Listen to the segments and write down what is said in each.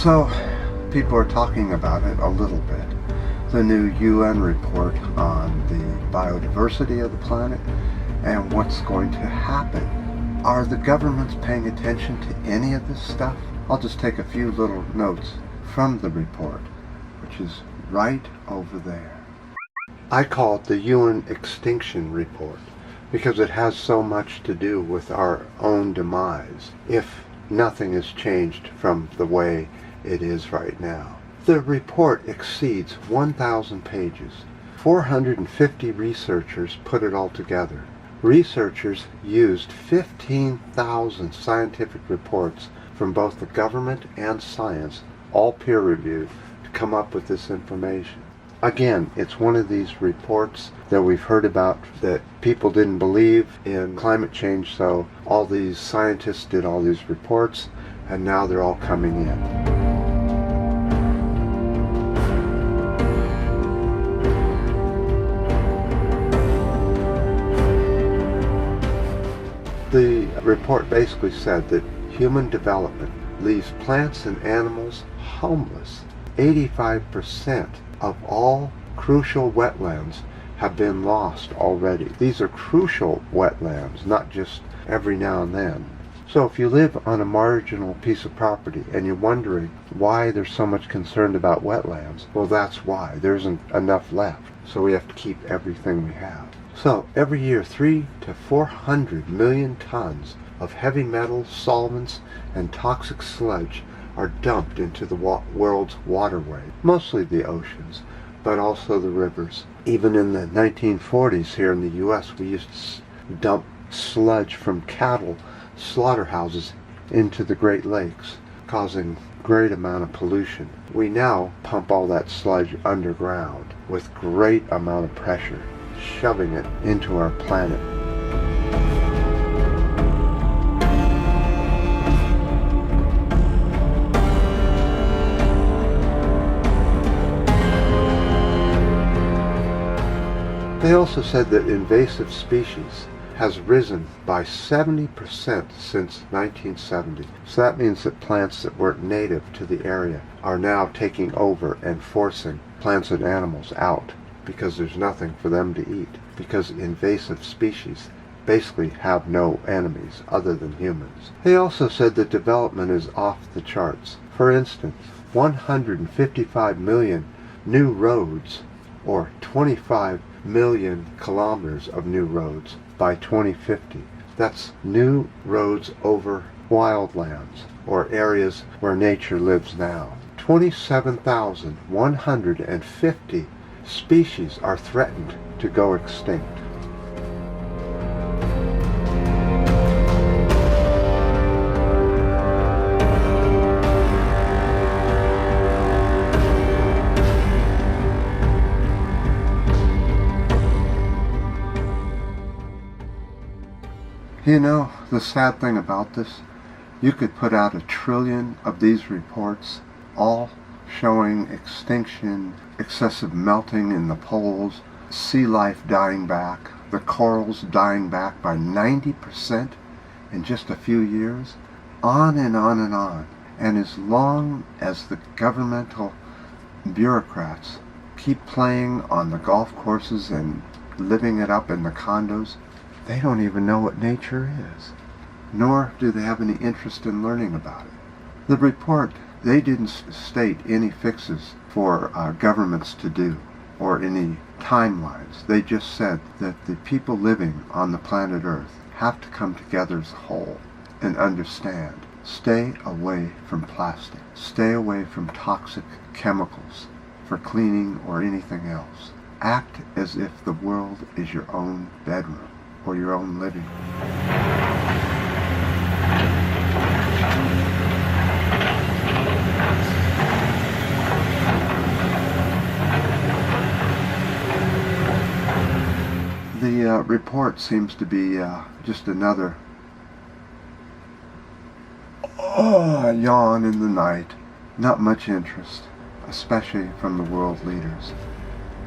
So, people are talking about it a little bit. The new UN report on the biodiversity of the planet and what's going to happen. Are the governments paying attention to any of this stuff? I'll just take a few little notes from the report, which is right over there. I call it the UN Extinction report because it has so much to do with our own demise if nothing is changed from the way it is right now. The report exceeds 1,000 pages. 450 researchers put it all together. Researchers used 15,000 scientific reports from both the government and science, all peer-reviewed, to come up with this information. Again, it's one of these reports that we've heard about that people didn't believe in climate change, so all these scientists did all these reports, and now they're all coming in. The report basically said that human development leaves plants and animals homeless. 85% of all crucial wetlands have been lost already. These are crucial wetlands, not just every now and then. So if you live on a marginal piece of property and you're wondering why there's so much concern about wetlands, well, that's why. There isn't enough left, so we have to keep everything we have. So every year 300 to 400 million tons of heavy metals, solvents, and toxic sludge are dumped into the world's waterway, mostly the oceans, but also the rivers. Even in the 1940s here in the U.S., we used to dump sludge from cattle slaughterhouses into the Great Lakes, causing great amount of pollution. We now pump all that sludge underground with great amount of pressure, shoving it into our planet. They also said that invasive species has risen by 70% since 1970. So that means that plants that weren't native to the area are now taking over and forcing plants and animals out because there's nothing for them to eat, because invasive species basically have no enemies other than humans. They also said that development is off the charts. For instance, 155 million new roads, or 25 million kilometers of new roads by 2050. That's new roads over wildlands, or areas where nature lives now. 27,150 species are threatened to go extinct. You know, the sad thing about this, you could put out 1 trillion of these reports, all showing extinction, excessive melting in the poles, sea life dying back, the corals dying back by 90% in just a few years, on and on and on. And as long as the governmental bureaucrats keep playing on the golf courses and living it up in the condos, they don't even know what nature is, nor do they have any interest in learning about it. The report, they didn't state any fixes for governments to do or any timelines. They just said that the people living on the planet Earth have to come together as a whole and understand. Stay away from plastic. Stay away from toxic chemicals for cleaning or anything else. Act as if the world is your own bedroom or your own living room. The report seems to be just another yawn in the night. Not much interest, especially from the world leaders,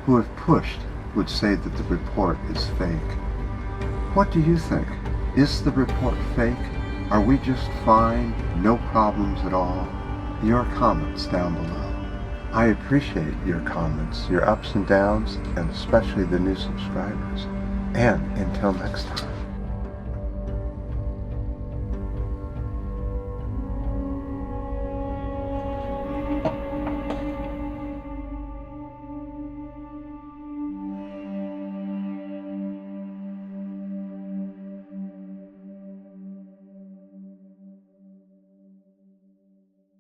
who if pushed would say that the report is fake. What do you think? Is the report fake? Are we just fine? No problems at all? your comments down below. I appreciate your comments, your ups and downs, and especially the new subscribers. And until next time.